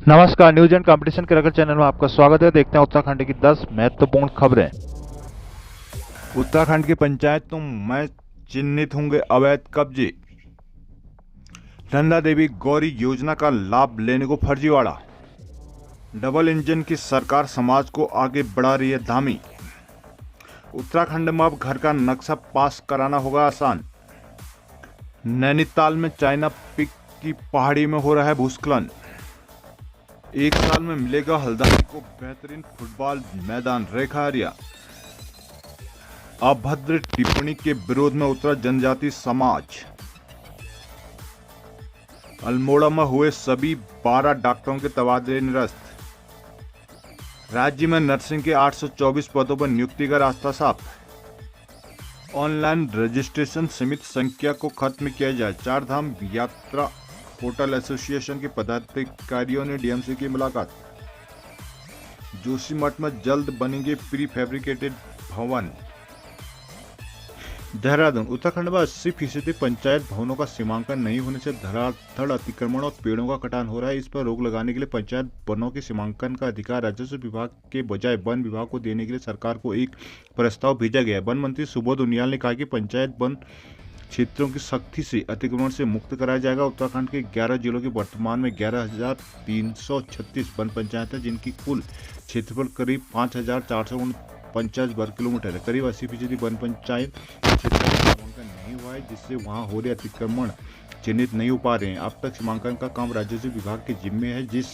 नमस्कार, news and competition के रगड़ चैनल में आपका स्वागत है। देखते हैं उत्तराखंड की 10 महत्वपूर्ण खबरें। उत्तराखंड की पंचायतों में चिन्हित होंगे अवैध कब्जे। नंदा देवी गौरी योजना का लाभ लेने को फर्जीवाड़ा। डबल इंजन की सरकार समाज को आगे बढ़ा रही है धामी। उत्तराखंड में अब घर का नक्शा पास कराना होगा आसान। नैनीताल में चाइना पीक की पहाड़ी में हो रहा है भूस्खलन। एक साल में मिलेगा हल्द्वानी को बेहतरीन फुटबॉल मैदान, रेखा आर्या। अभद्र टिप्पणी के विरोध में उतरा जनजाति समाज। अल्मोड़ा में हुए सभी 12 डॉक्टरों के तबादले निरस्त। राज्य में नर्सिंग के 824 पदों पर नियुक्ति का रास्ता साफ। ऑनलाइन रजिस्ट्रेशन सीमित संख्या को खत्म किया जाए। चार धाम यात्रा होटल एसोसिएशन के पदाधिकारियों ने डीएमसी की मुलाकात। जोशीमठ में जल्द बनेंगे प्री फैब्रिकेटेड भवन। देहरादून। उत्तराखंड में 80% पंचायत भवनों का सीमांकन नहीं होने से धरातल अतिक्रमण और पेड़ों का कटान हो रहा है। इस पर रोक लगाने के लिए पंचायत वनों के सीमांकन का अधिकार राजस्व विभाग के बजाय वन विभाग को देने के लिए सरकार को एक प्रस्ताव भेजा गया है। वन मंत्री सुबोध उनियाल ने कहा कि पंचायत वन क्षेत्रों की सख्ती से अतिक्रमण से मुक्त कराया जाएगा। उत्तराखंड के 11 जिलों के वर्तमान में 11,336 वन पंचायत है, जिनकी कुल क्षेत्रफल करीब 5,449 वर्ग किलोमीटर है। करीब 80% वन पंचायत क्षेत्र में सीमांकन नहीं हुआ है, जिससे वहां हो रहे अतिक्रमण चिन्हित नहीं हो पा रहे हैं। अब तक सीमांकन का काम राजस्व विभाग के जिम्मे है, जिस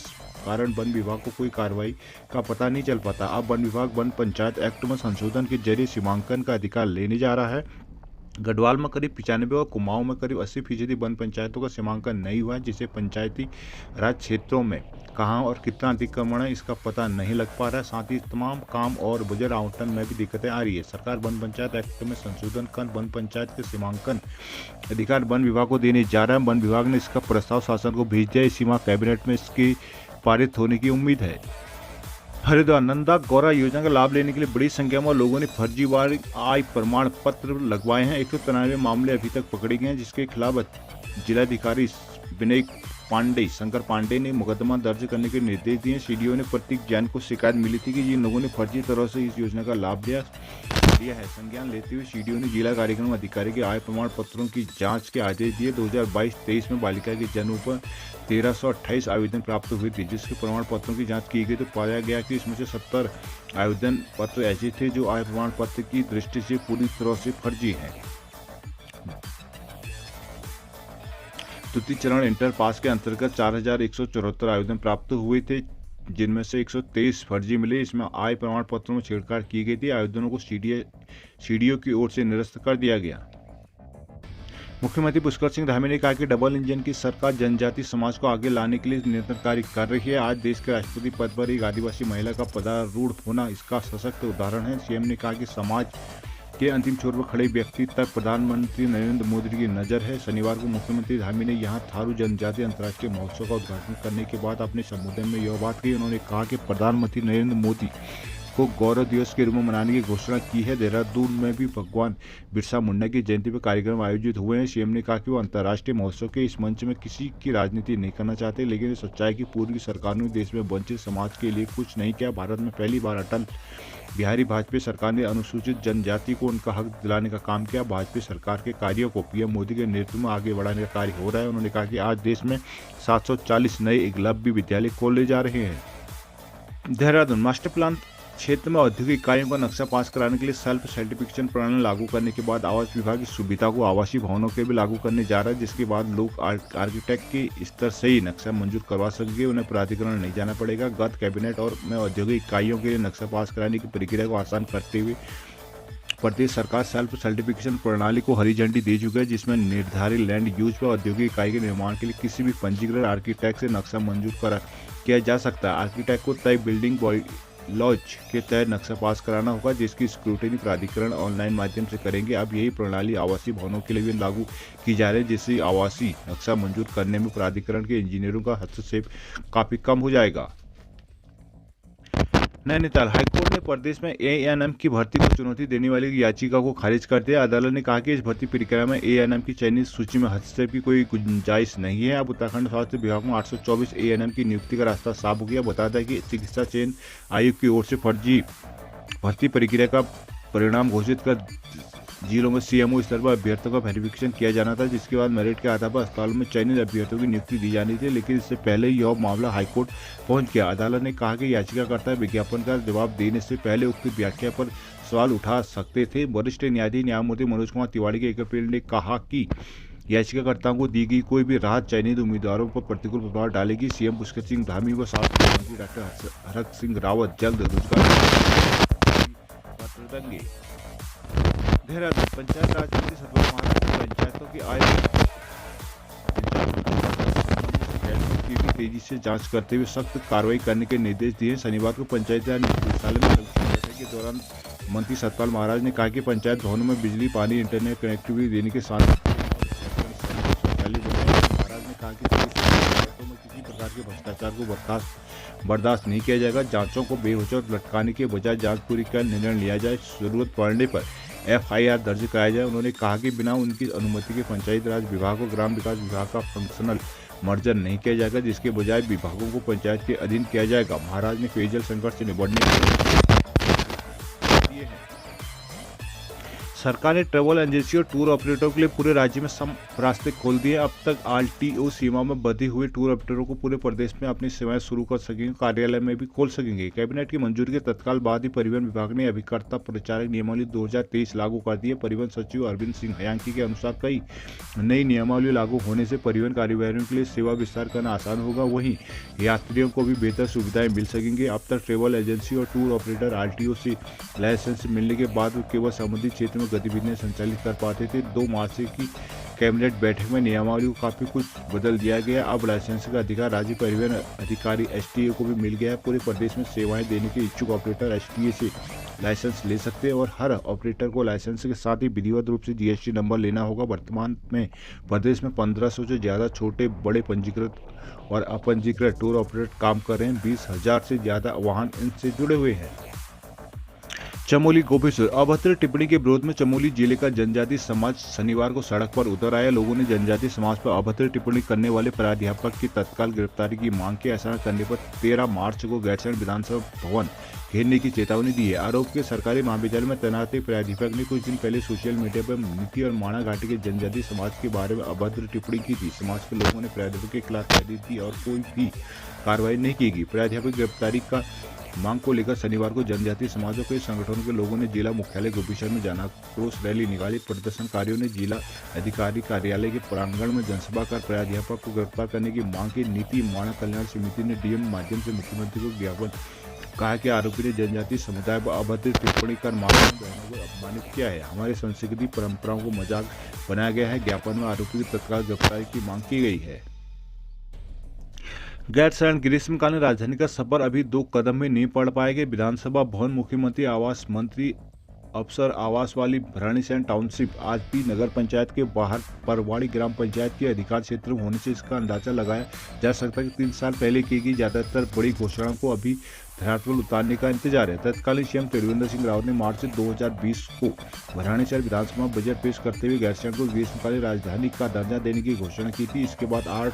कारण वन विभाग को कोई कार्रवाई का पता नहीं चल पाता। अब वन विभाग वन पंचायत एक्ट में संशोधन के जरिए सीमांकन का अधिकार लेने जा रहा है। गढ़वाल में करीब 95 और कुमाऊं में करीब 80% वन पंचायतों का सीमांकन नहीं हुआ है, जिससे पंचायती राज क्षेत्रों में कहां और कितना अतिक्रमण है इसका पता नहीं लग पा रहा है। साथ ही तमाम काम और बजट आवंटन में भी दिक्कतें आ रही है। सरकार वन पंचायत एक्ट में संशोधन कर वन पंचायत के सीमांकन अधिकार वन विभाग को देने जा रहा है। वन विभाग ने इसका प्रस्ताव शासन को भेज दिया। इसी माह कैबिनेट में इसकी पारित होने की उम्मीद है। हरिद्वार। नंदा गौरा योजना का लाभ लेने के लिए बड़ी संख्या में लोगों ने फर्जीवाड़ी आय प्रमाण पत्र लगवाए हैं। 193 मामले अभी तक पकड़े गए हैं, जिसके खिलाफ जिलाधिकारी विनय शंकर पांडे ने मुकदमा दर्ज करने के निर्देश दिए। सीडीओ ने प्रतीक जैन को शिकायत मिली थी कि जिन लोगों ने फर्जी तरह से इस योजना का लाभ लिया है। संज्ञान लेते हुए सीडीओ ने जिला कार्यक्रम अधिकारी के आय प्रमाण पत्रों की जांच के आदेश दिए। 2022-23 में बालिका के जन्म पर 1328 आवेदन प्राप्त हुए थे, जिसके प्रमाण पत्रों की जांच की गई तो पाया गया कि इसमें से 70 आवेदन पत्र ऐसे थे जो आय प्रमाण पत्र की दृष्टि से पूरी तरह से फर्जी हैं। तृतीय चरण इंटर पास के अंतर्गत 4174 आवेदन प्राप्त हुए थे, जिनमें से 123 फर्जी मिले। इसमें आय प्रमाण पत्रों में छेड़छाड़ की गई थी। आवेदनों को सीडीओ की ओर से निरस्त कर दिया गया। मुख्यमंत्री पुष्कर सिंह धामी ने कहा कि डबल इंजन की सरकार जनजाति समाज को आगे लाने के लिए निरंतर कार्य कर रही है। आज देश के राष्ट्रपति पद पर एक आदिवासी महिला का पदारूढ़ होना इसका सशक्त उदाहरण है। सीएम ने कहा कि समाज के अंतिम छोर पर खड़े व्यक्ति तक प्रधानमंत्री नरेंद्र मोदी की नजर है। शनिवार को मुख्यमंत्री धामी ने यहां थारू जनजाति अंतर्राष्ट्रीय महोत्सव का उद्घाटन करने के बाद अपने संबोधन में यह बात कही। उन्होंने कहा कि प्रधानमंत्री नरेंद्र मोदी को गौरव दिवस के रूप में मनाने की घोषणा की है। देहरादून में भी भगवान बिरसा मुंडा की जयंती पर कार्यक्रम आयोजित हुए हैं। सीएम ने कहा कि वो अंतर्राष्ट्रीय महोत्सव के इस मंच में किसी की राजनीति नहीं करना चाहते, लेकिन सच्चाई की पूर्व की सरकार ने देश में वंचित समाज के लिए कुछ नहीं किया। भारत में पहली बार अटल बिहारी वाजपेयी सरकार ने अनुसूचित जनजाति को उनका हक दिलाने का काम किया। वाजपेयी सरकार के कार्यों को पीएम मोदी के नेतृत्व में आगे बढ़ाने का कार्य हो रहा है। उन्होंने कहा कि आज देश में 740 नए एकलव्य विद्यालय खोले जा रहे हैं। देहरादून। मास्टर प्लान क्षेत्र में औद्योगिक इकाइयों का नक्शा पास कराने के लिए सेल्फ सर्टिफिकेशन प्रणाली लागू करने के बाद आवास विभाग इस सुविधा को आवासीय भवनों के भी लागू करने जा रहा है, जिसके बाद लोग आर्किटेक्ट के स्तर से ही नक्शा मंजूर करवा सकेंगे। उन्हें प्राधिकरण नहीं जाना पड़ेगा। गत कैबिनेट और में औद्योगिक इकाइयों के लिए नक्शा पास कराने की प्रक्रिया को आसान करते हुए प्रदेश सरकार सेल्फ सर्टिफिकेशन प्रणाली को हरी झंडी दे चुकी है, जिसमें निर्धारित लैंड यूज पर औद्योगिक इकाई के निर्माण के लिए किसी भी पंजीकृत आर्किटेक्ट से नक्शा मंजूर किया जा सकता है। आर्किटेक्ट को तय बिल्डिंग लॉज के तहत नक्शा पास कराना होगा, जिसकी स्क्रूटनी प्राधिकरण ऑनलाइन माध्यम से करेंगे। अब यही प्रणाली आवासीय भवनों के लिए भी लागू की जा रही है, जिससे आवासीय नक्शा मंजूर करने में प्राधिकरण के इंजीनियरों का हस्तक्षेप काफी कम हो जाएगा। नैनीताल हाईकोर्ट ने प्रदेश में एएनएम की भर्ती को चुनौती देने वाली याचिका को खारिज कर दिया। अदालत ने कहा कि इस भर्ती प्रक्रिया में एएनएम की चयनित सूची में हस्तक्षेप की कोई गुंजाइश नहीं है। अब उत्तराखंड स्वास्थ्य विभाग में 824 एएनएम की नियुक्ति का रास्ता साफ हो गया। बताया कि चिकित्सा चयन आयोग की ओर से फर्जी भर्ती प्रक्रिया का परिणाम घोषित कर जिलों में सीएमओ स्तर पर अभ्यर्थियों का वेरिफिकेशन किया जाना था, जिसके बाद मेरिट के आधार पर अस्पतालों में चयनित अभ्यर्थियों की नियुक्ति दी जानी थी। लेकिन इससे पहले ही यह मामला हाईकोर्ट पहुंच गया। अदालत ने कहा कि याचिकाकर्ता विज्ञापन का जवाब देने से पहले उक्त व्याख्या पर सवाल उठा सकते थे। वरिष्ठ न्यायाधीश न्यायमूर्ति मनोज कुमार तिवारी के एक पीठ ने कहा कि याचिकाकर्ताओं को दी गई कोई भी राहत चयनित उम्मीदवारों पर प्रतिकूल प्रभाव डालेगी। सीएम पुष्कर सिंह धामी व स्वास्थ्य मंत्री डॉक्टर हरक सिंह रावत जल्द रोजगार देंगे। देहरादून पंचायत राज मंत्री सतपाल महाराज ने पंचायतों की आय की भी तेजी से जांच करते हुए सख्त कार्रवाई करने के निर्देश दिए। शनिवार को पंचायत राज निदेशालय में बैठक के दौरान मंत्री सतपाल महाराज ने कहा कि पंचायत भवनों में बिजली, पानी, इंटरनेट कनेक्टिविटी देने के साथ शौचालय बनाए। महाराज ने कहा कि किसी प्रकार के भ्रष्टाचार को बर्दाश्त नहीं किया जाएगा। जांचों को बेवजह लटकाने के बजाय जांच पूरी कर निर्णय लिया जाए। जरूरत पड़ने पर एफआईआर दर्ज कराया जाए। उन्होंने कहा कि बिना उनकी अनुमति के पंचायत राज विभाग और ग्राम विकास विभाग का फंक्शनल मर्जर नहीं किया जाएगा, जिसके बजाय विभागों को पंचायत के अधीन किया जाएगा। महाराज ने पेयजल संकट से निपटने के सरकार ने ट्रैवल एजेंसी और टूर ऑपरेटरों के लिए पूरे राज्य में रास्ते खोल दिए। अब तक आरटीओ सीमा में बंधे हुए टूर ऑपरेटरों को पूरे प्रदेश में अपनी सेवाएं शुरू कर सकेंगे, कार्यालय में भी खोल सकेंगे। कैबिनेट की मंजूरी के तत्काल बाद ही परिवहन विभाग ने अभिकर्ता परिचारक नियमावली 2023 लागू कर दी है। परिवहन सचिव अरविंद सिंह हयांकी के अनुसार कई नई नियमावली लागू होने से परिवहन कारोबारियों के लिए सेवा विस्तार करना आसान होगा, वहीं यात्रियों को भी बेहतर सुविधाएं मिल सकेंगी। अब तक ट्रैवल एजेंसी और टूर ऑपरेटर आरटीओ से लाइसेंस मिलने के बाद केवल संबंधित क्षेत्र में गतिविधियां संचालित कर पाते थे। 2 मार्च की कैबिनेट बैठक में नियमावली को काफी कुछ बदल दिया गया। अब लाइसेंस का अधिकार राज्य परिवहन अधिकारी एसटीए को भी मिल गया है। पूरे प्रदेश में सेवाएं देने के इच्छुक ऑपरेटर एसटीए से लाइसेंस ले सकते हैं और हर ऑपरेटर को लाइसेंस के साथ ही विधिवत रूप से जीएसटी नंबर लेना होगा। वर्तमान में प्रदेश में 1500 से ज्यादा छोटे बड़े पंजीकृत और अपंजीकृत टूर ऑपरेटर काम कर रहे हैं। 20,000 से ज्यादा वाहन इनसे जुड़े हुए हैं। चमोली गोपेश्वर अभद्र टिप्पणी के विरोध में चमोली जिले का जनजातीय समाज शनिवार को सड़क पर उतर आया। लोगों ने जनजातीय समाज पर अभद्र टिप्पणी करने वाले प्राध्यापक की तत्काल गिरफ्तारी की मांग की। ऐसा करने पर 13 मार्च को गैरसैंण विधानसभा भवन घेरने की चेतावनी दी है। आरोप के सरकारी महाविद्यालय में तैनात प्राध्यापक ने कुछ दिन पहले सोशल मीडिया पर नीति और माणा घाटी के जनजातीय समाज के बारे में अभद्र टिप्पणी की थी। समाज के लोगों ने प्राध्यापक के खिलाफ तहरीर की और कोई भी कार्रवाई नहीं की गई। प्राध्यापक गिरफ्तारी का मांग को लेकर शनिवार को जनजातीय समाजों के संगठनों के लोगों ने जिला मुख्यालय गोपीशहर में जन आक्रोश रैली निकाली। प्रदर्शनकारियों ने जिला अधिकारी कार्यालय के प्रांगण में जनसभा कर प्राध्यापक को गिरफ्तार करने की मांग की। नीति माणा कल्याण समिति ने डीएम माध्यम से मुख्यमंत्री को ज्ञापन कहा कि आरोपी ने जनजातीय समुदाय पर अभद्र टिप्पणी कर माता बहनों को अपमानित किया है। हमारी संस्कृति परंपराओं को मजाक बनाया गया है। ज्ञापन में आरोपी की तत्काल गिरफ्तारी की मांग की गई है। गैरसैंण ग्रीष्मकालीन राजधानी का सफर अभी 2 कदम में नहीं पड़ पाएगा। विधानसभा भवन मुख्यमंत्री आवास मंत्री अफसर आवास वाली भराड़ीसैंण टाउनशिप आज भी नगर पंचायत के बाहर परवाड़ी ग्राम पंचायत के अधिकार क्षेत्र में होने से इसका अंदाजा लगाया जा सकता है कि 3 साल पहले की गई ज्यादातर बड़ी घोषणाओं को अभी धरातल पर उतारने का इंतजार है। तत्कालीन सीएम त्रिवेंद्र सिंह रावत ने मार्च 2020 को भराड़ीसैंण विधानसभा में बजट पेश करते हुए गैरसैंण को ग्रीष्मकालीन राजधानी का दर्जा देने की घोषणा की थी। इसके बाद 8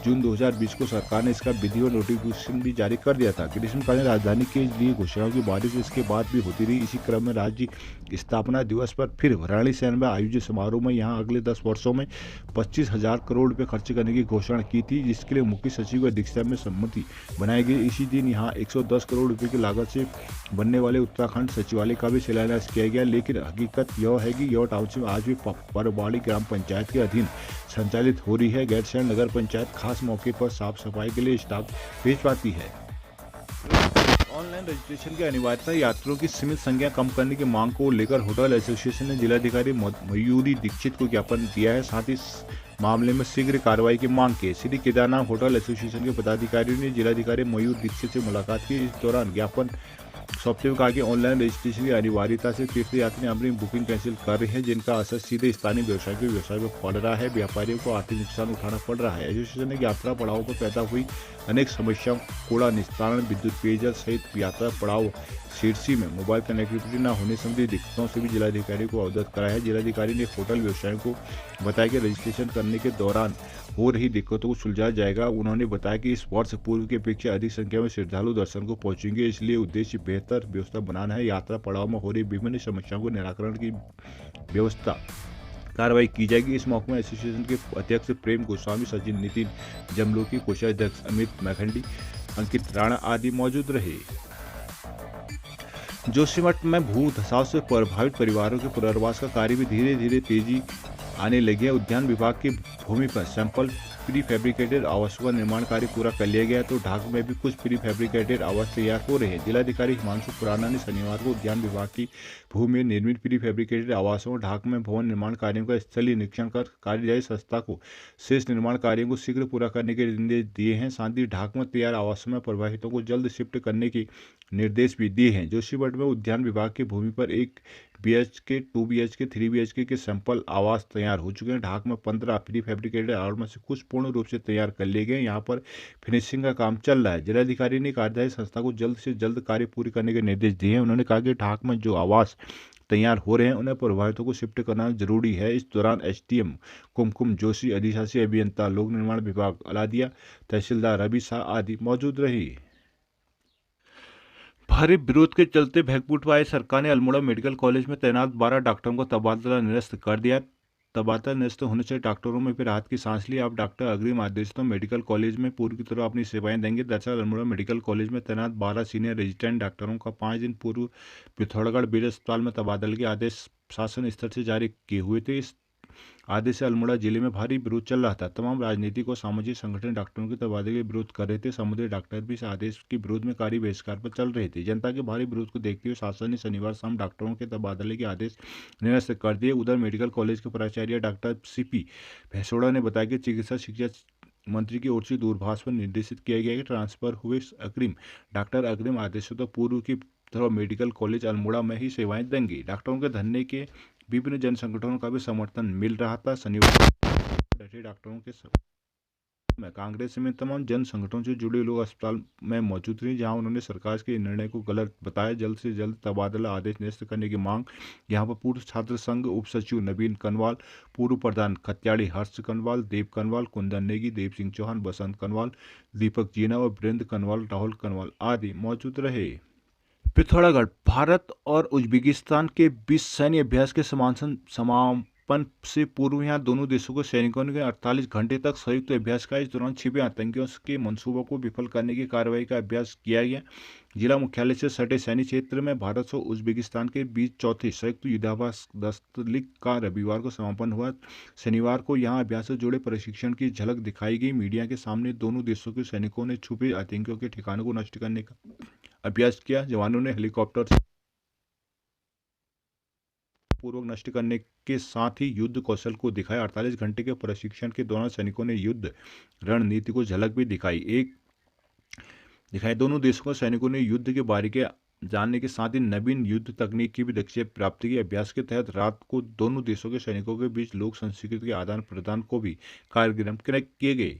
जून 2020 को सरकार ने इसका विधिवत नोटिफिकेशन भी जारी कर दिया था। ग्रीष्मकालीन राजधानी के लिए घोषणाओं की बारिश इसके बाद भी होती रही। इसी क्रम में राज्य स्थापना दिवस पर फिर भराड़ीसैण में आयोजित समारोह में यहां अगले 10 वर्षों में 25,000 करोड़ रुपए खर्च करने की घोषणा की थी, जिसके लिए मुख्य सचिव की अध्यक्षता में सम्मति बनाई गई। इसी दिन यहां 110 करोड़ रुपए की लागत से बनने वाले उत्तराखंड सचिवालय का भी शिलान्यास किया गया। लेकिन हकीकत यह है कि यह टाउनशिप आज भी परवाड़ी ग्राम पंचायत के अधीन संचालित हो रही है। गैरसैंण नगर पंचायत खास मौके पर साफ सफाई के लिए स्टाफ भेज पाती है। ऑनलाइन रजिस्ट्रेशन की अनिवार्यता यात्रियों की सीमित संख्या कम करने की मांग को लेकर होटल एसोसिएशन ने जिलाधिकारी मयूरी दीक्षित को ज्ञापन दिया है। साथ ही मामले में शीघ्र कार्रवाई की मांग की। श्री केदारनाथ होटल एसोसिएशन के पदाधिकारियों ने जिलाधिकारी मयूर दीक्षित से मुलाकात की। इस दौरान ज्ञापन सौंपते हुए कहा कि ऑनलाइन रजिस्ट्रेशन की अनिवार्यता से तीर्थयात्री अपनी बुकिंग कैंसिल कर रहे हैं, जिनका असर सीधे स्थानीय व्यवसाय के व्यवसाय पर पड़ रहा है। व्यापारियों को आर्थिक नुकसान उठाना पड़ रहा है। एसोसिएशन ने यात्रा पड़ाव पर पैदा हुई अनेक समस्याओं कूड़ा निस्तारण, विद्युत पेयजल सहित यात्रा पड़ाव शीर्षी में मोबाइल कनेक्टिविटी न होने संबंधी दिक्कतों से भी जिलाधिकारी को अवगत कराया है। जिलाधिकारी ने होटल व्यवसायियों को बताया कि रजिस्ट्रेशन करने के दौरान हो रही दिक्कतों को सुलझाया जाएगा। उन्होंने बताया कि इस वर्ष पूर्व की अपेक्षा अधिक संख्या में श्रद्धालु दर्शन को पहुंचेंगे, इसलिए उद्देश्य बेहतर व्यवस्था बनाना है। यात्रा पड़ाव में हो रही विभिन्न समस्याओं को निराकरण की व्यवस्था कार्रवाई की जाएगी। इस मौके में एसोसिएशन के अध्यक्ष प्रेम गोस्वामी, सचिन नितिन जमलोकी, कोषाध्यक्ष अमित मैखंडी, अंकित राणा आदि मौजूद रहे। जोशीमठ में भू धसाव से प्रभावित परिवारों के पुनर्वास का कार्य भी धीरे धीरे तेजी आने लगी है। उद्यान विभाग की भूमि पर सैंपल प्री फैब्रिकेटेड आवासों का निर्माण कार्य पूरा कर लिया गया है, तो ढाक में भी कुछ प्री फैब्रिकेटेड आवास तैयार हो रहे हैं। जिलाधिकारी हिमांशु खुराना ने शनिवार को उद्यान विभाग की भूमि में निर्मित प्री फैब्रिकेटेड आवासों और ढाक में भवन निर्माण कार्यों का स्थलीय निरीक्षण कर कार्यदायी संस्था को शेष निर्माण कार्यों को शीघ्र पूरा करने के निर्देश दिए हैं। साथ ही ढाक में तैयार आवासों में प्रभावितों को जल्द शिफ्ट करने के निर्देश भी दिए हैं। जोशीमठ में उद्यान विभाग की भूमि पर 1 BHK, 2 BHK, 3 BHK के सैंपल आवास तैयार हो चुके हैं। ढाक में 15 प्री फैब्रिकेटेड आवास में से कुछ पूर्ण रूप से तैयार कर लिए गए। यहाँ पर फिनिशिंग का काम चल रहा है। जिलाधिकारी ने कार्यदायी संस्था को जल्द से जल्द कार्य पूरी करने के निर्देश दिए हैं। उन्होंने कहा कि ढाक में जो आवास तैयार हो रहे हैं उन्हें प्रभावितों को शिफ्ट करना जरूरी है। इस दौरान SDM कुमकुम जोशी, अधिशासी अभियंता लोक निर्माण विभाग अलादिया, तहसीलदार रवि शाह आदि मौजूद रही। भारी विरोध के चलते भैकपुटवाई सरकार ने अल्मोड़ा मेडिकल कॉलेज में तैनात 12 डॉक्टरों का तबादला निरस्त कर दिया। तबादला निरस्त होने से डॉक्टरों में भी राहत की सांस ली। अब डॉक्टर अग्रिम आदेशों मेडिकल कॉलेज में पूर्व की तरह अपनी सेवाएं देंगे। दरअसल अल्मोड़ा मेडिकल कॉलेज में तैनात 12 सीनियर रेजिडेंट डॉक्टरों का 5 दिन पूर्व पिथौरागढ़ बेड अस्पताल में तबादले के आदेश शासन स्तर से जारी किए हुए थे। इस आदेश से अल्मोड़ा जिले में भारी विरोध चल रहा था। तमाम राजनीतिक और सामाजिक संगठन डॉक्टरों के तबादले के विरोध कर रहे थे। समुदाय डॉक्टर भी इस आदेश के विरोध में कार्य बहिष्कार पर चल रहे थे। जनता के भारी विरोध को देखते हुए शासन ने शनिवार शाम डॉक्टरों के तबादले के आदेश निरस्त कर दिए। उधर मेडिकल कॉलेज के प्राचार्य डॉक्टर CP भैंसोड़ा ने बताया कि चिकित्सा शिक्षा मंत्री की ओर से दूरभाष पर निर्देशित किया गया कि ट्रांसफर हुए डॉक्टर अग्रिम आदेशों तो पूर्व की तरह मेडिकल कॉलेज अल्मोड़ा में ही सेवाएं देंगे। डॉक्टरों के धरने के विभिन्न जन संगठनों का भी समर्थन मिल रहा था। शनिवार डटे डॉक्टरों के में कांग्रेस समेत तमाम जन संगठनों से जुड़े लोग अस्पताल में मौजूद रहे, जहां उन्होंने सरकार के निर्णय को गलत बताया। जल्द से जल्द तबादला आदेश निरस्त करने की मांग यहां पर पूर्व छात्र संघ उप सचिव नवीन कनवाल, पूर्व प्रधान खत्याड़ी हर्ष कनवाल, देव कनवाल, कुंदन नेगी, देव सिंह चौहान, बसंत कनवाल, दीपक जीना और वीरेंद्र कनवाल, राहुल कनवाल आदि मौजूद रहे। पिथौरागढ़ भारत और उज्बेकिस्तान के बीच सैन्य अभ्यास के समापन से पूर्व यहां दोनों देशों के सैनिकों ने 48 घंटे तक संयुक्त अभ्यास का। इस दौरान छिपे आतंकियों के मंसूबों को विफल करने की कार्रवाई का अभ्यास किया गया। जिला मुख्यालय से सटे सैन्य क्षेत्र में भारत और उज्बेकिस्तान के बीच चौथे संयुक्त युद्धाभ्यास दस्तलिक का रविवार को समापन हुआ। शनिवार को यहां अभ्यास से जुड़े प्रशिक्षण की झलक दिखाई गई। मीडिया के सामने दोनों देशों के सैनिकों ने छुपे आतंकियों के ठिकानों को नष्ट करने का अभ्यास किया। जवानों ने हेलीकॉप्टर से पूर्वक नष्ट करने के साथ ही युद्ध कौशल को दिखाया। 48 घंटे के प्रशिक्षण के दौरान सैनिकों ने युद्ध रणनीति को झलक भी दिखाई। दोनों देशों के सैनिकों ने युद्ध के बारीकियां जानने के साथ ही नवीन युद्ध तकनीक की भी दक्षता प्राप्त की। अभ्यास के तहत रात को दोनों देशों के सैनिकों के बीच लोक संस्कृति के आदान प्रदान को भी कार्यक्रम किए गए।